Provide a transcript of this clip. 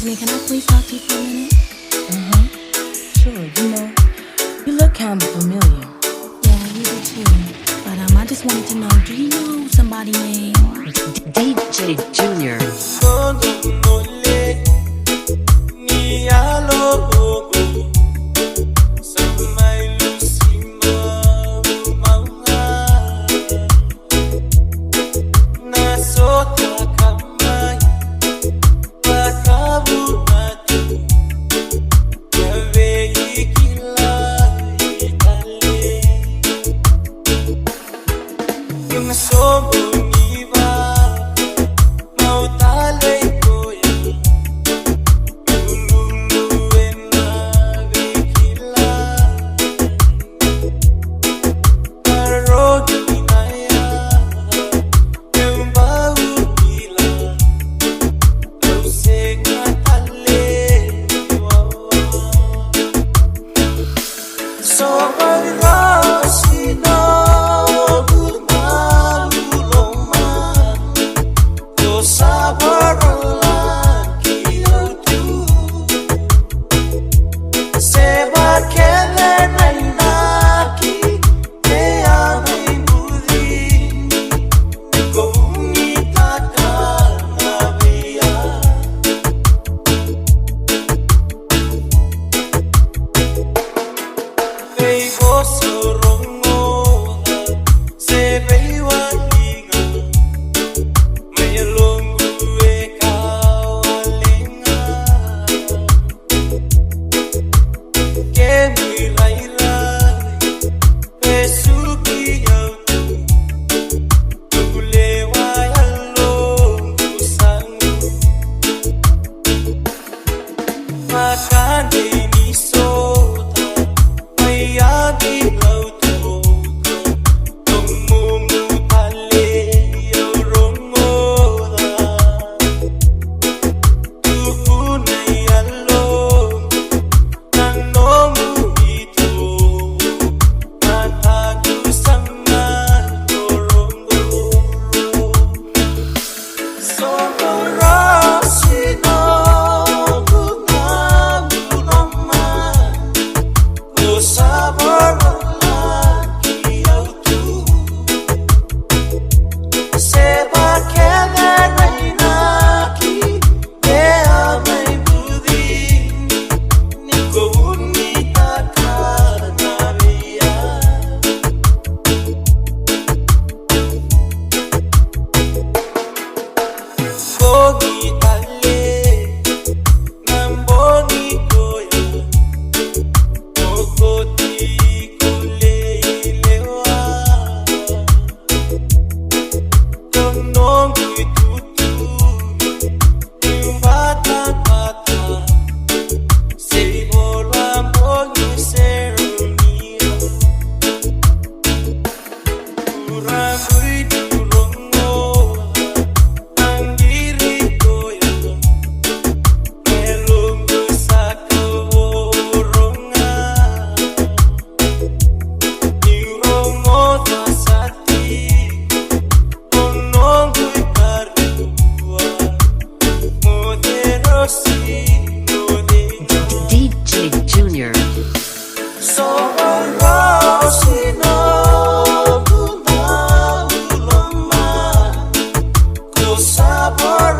me, can I please talk to you for a minute? Sure, you look kind of familiar. Yeah, you do too. But I just wanted to know, do you know somebody named DJ Junior. Sobo ni ba mau talay ko yan luluin na bigila parogi na ya yung bahu bila lusing na tali wawa Sobo Rosi no DJ Junior. Sobo Rosi no guna ulama ko sabor